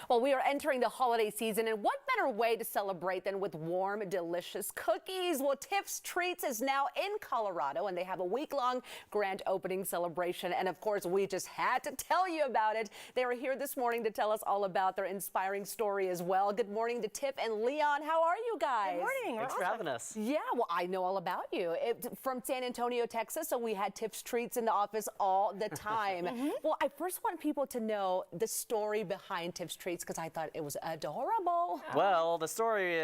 Well, we are entering the holiday season, and what better way to celebrate than with warm, delicious cookies? Well, Tiff's Treats is now in Colorado, and they have a week-long grand opening celebration. And of course, we just had to tell you about it. They are here this morning to tell us all about their inspiring story as well. Good morning to Tiff and Leon. How are you guys? Good morning. Thanks for having us. Yeah, well, I know all about you. From San Antonio, Texas, so we had Tiff's Treats in the office all the time. Well, I first want people to know the story behind Tiff's Treats because I thought it was adorable. Well, the story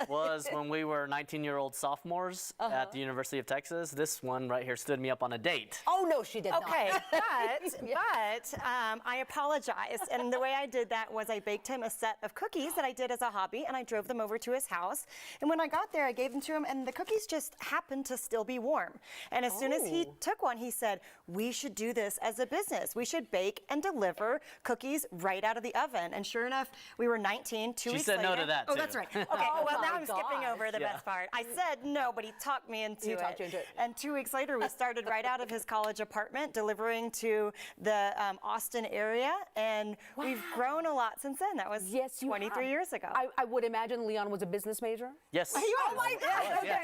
was when we were 19-year-old sophomores at the University of Texas. This one right here stood me up on a date. Oh, no, she did not. Okay, but I apologize. And the way I did that was I baked him a set of cookies that I did as a hobby, and I drove them over to his house. And when I got there, I gave them to him, and the cookies just happened to still be warm. And as soon as he took one, he said, "We should do this as a business. We should bake and deliver cookies right out of the oven." And sure enough, we were 19, 2 weeks later. She said no to that, Oh, too. that's right. Okay, well, now I'm skipping over the best part. I said no, but he talked me into it. Talked you into it. And 2 weeks later, we started right out of his college apartment, delivering to the Austin area, and we've grown a lot since then. That was 23 years ago. I would imagine Leon was a business major? Yes. Oh my God! Okay,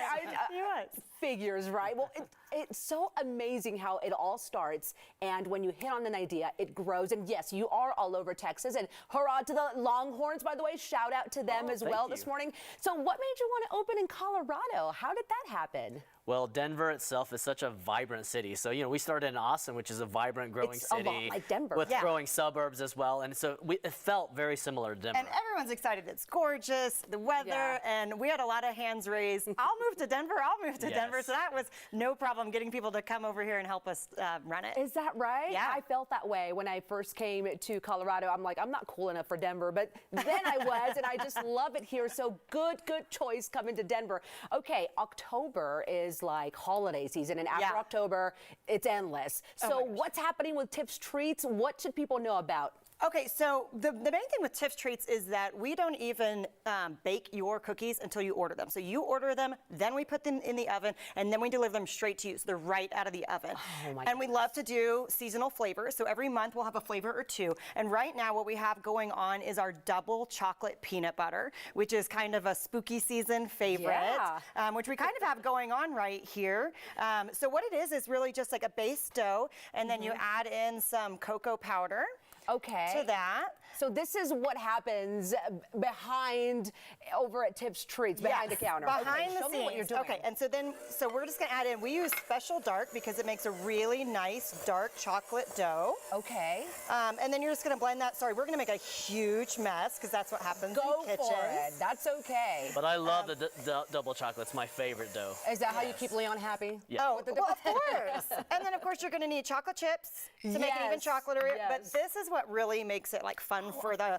He was. Figures, right? Well, it's so amazing how it all starts, and when you hit on an idea, it grows. And yes, you are all over Texas, and hurrah to the Longhorns, by the way. Shout out to them as well this morning. So what made you want to open in Colorado? How did that happen? Well, Denver itself is such a vibrant city. So, we started in Austin, which is a vibrant, growing city. A lot like Denver. With growing suburbs as well. And so it felt very similar to Denver. And everyone's excited. It's gorgeous, the weather, and we had a lot of hands raised. I'll move to Denver. I'll move to Denver. So that was no problem getting people to come over here and help us run it. Is that right? Yeah. I felt that way when I first came to Colorado. I'm like, I'm not cool enough for Denver, but then I was, and I just love it here. So good choice coming to Denver. Okay, October is like holiday season, and after October, it's endless. So what's happening with Tiff's Treats? What should people know about? Okay, so the main thing with Tiff's Treats is that we don't even bake your cookies until you order them. So you order them, then we put them in the oven, and then we deliver them straight to you. So they're right out of the oven. Oh my and we love to do seasonal flavors. So every month we'll have a flavor or two. And right now what we have going on is our double chocolate peanut butter, which is kind of a spooky season favorite, which we kind of have going on right here. So what it is really just like a base dough, and then you add in some cocoa powder. To that. So this is what happens behind over at Tiff's Treats, behind the counter. Behind the Show scenes. me what you're doing. Okay, and so we're just gonna add in, we use special dark because it makes a really nice dark chocolate dough. Okay. And then you're just gonna blend that. Sorry, we're gonna make a huge mess because that's what happens in kitchens. Go for it. That's okay. But I love the double chocolate. It's my favorite dough. Is that how you keep Leon happy? Yeah. Oh, well, of course. And then, of course, you're going to need chocolate chips to make it even chocolatier. But this is what really makes it like fun for the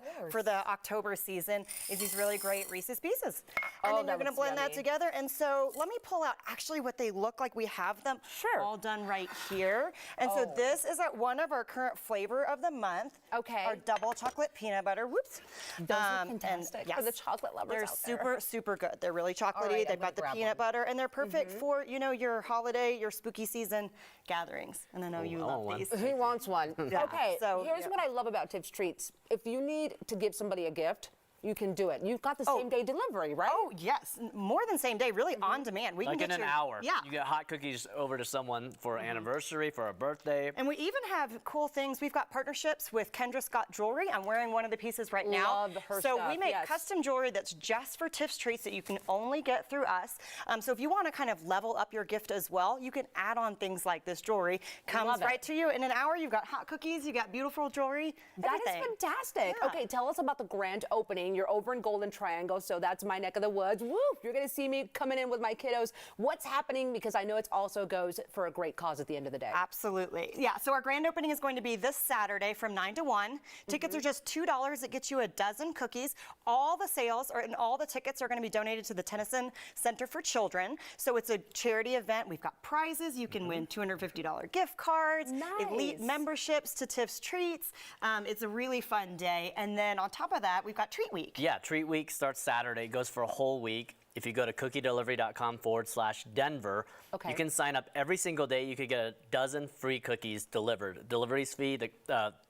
October season is these really great Reese's Pieces. And then you're going to blend that together. And so let me pull out actually what they look like. We have them all done right here. And so this is one of our current flavor of the month. Okay. Our double chocolate peanut butter. Whoops. Those are fantastic for the chocolate lovers They're out there. super good. They're really chocolatey. They've got the peanut butter, and they're perfect for, your holiday, your spooky season gatherings. And I know you love these. Who wants one? Okay, So, here's what I love about Tiff's Treats. If you need to give somebody a gift, you can do it. You've got the same day delivery, right? Oh, yes. More than same day, really on demand. We Like can in get an hour. Yeah. You get hot cookies over to someone for an anniversary, for a birthday. And we even have cool things. We've got partnerships with Kendra Scott Jewelry. I'm wearing one of the pieces right now. Love her So stuff, we make custom jewelry that's just for Tiff's Treats that you can only get through us. So if you want to kind of level up your gift as well, you can add on things like this jewelry. Comes right to you in an hour. You've got hot cookies. You've got beautiful jewelry. That is fantastic. Yeah. Okay, tell us about the grand opening. You're over in Golden Triangle, so that's my neck of the woods. Woo! You're going to see me coming in with my kiddos. What's happening? Because I know it also goes for a great cause at the end of the day. Absolutely. Yeah, so our grand opening is going to be this Saturday from 9 to 1. Tickets are just $2. It gets you a dozen cookies. All the sales and all the tickets are going to be donated to the Tennyson Center for Children. So it's a charity event. We've got prizes. You can win $250 gift cards, elite memberships to Tiff's Treats. It's a really fun day. And then on top of that, we've got Treat Week. Yeah, Treat Week starts Saturday, goes for a whole week. If you go to cookiedelivery.com/Denver, you can sign up every single day. You could get a dozen free cookies delivered. Delivery's free. The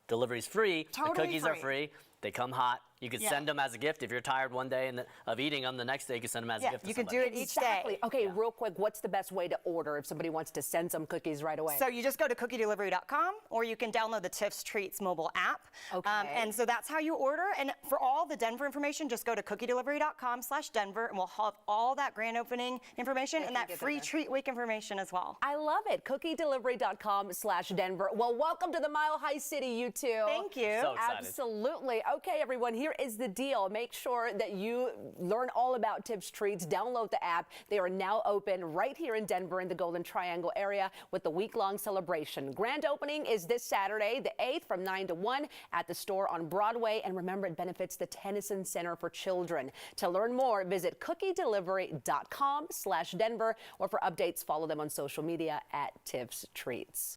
delivery's free. Totally the cookies are free. They come hot. You could Yeah. send them as a gift. If you're tired one day of eating them, the next day you can send them as a Yeah, gift to you can do somebody. it each Exactly. day. Okay, real quick, what's the best way to order if somebody wants to send some cookies right away? So you just go to cookiedelivery.com, or you can download the Tiff's Treats mobile app. Okay. And so that's how you order. And for all the Denver information, just go to cookiedelivery.com/Denver, and we'll have all that grand opening information and that free treat week information as well. I love it. Cookiedelivery.com/Denver. Well, welcome to the Mile High City, you two. Thank you. So excited. Absolutely. Okay, everyone, here is the deal. Make sure that you learn all about Tiff's Treats. Download the app. They are now open right here in Denver in the Golden Triangle area with the week-long celebration. Grand opening is this Saturday, the 8th, from 9 to 1 at the store on Broadway. And remember, it benefits the Tennyson Center for Children. To learn more, visit cookiedelivery.com/Denver, or for updates, follow them on social media at Tiff's Treats.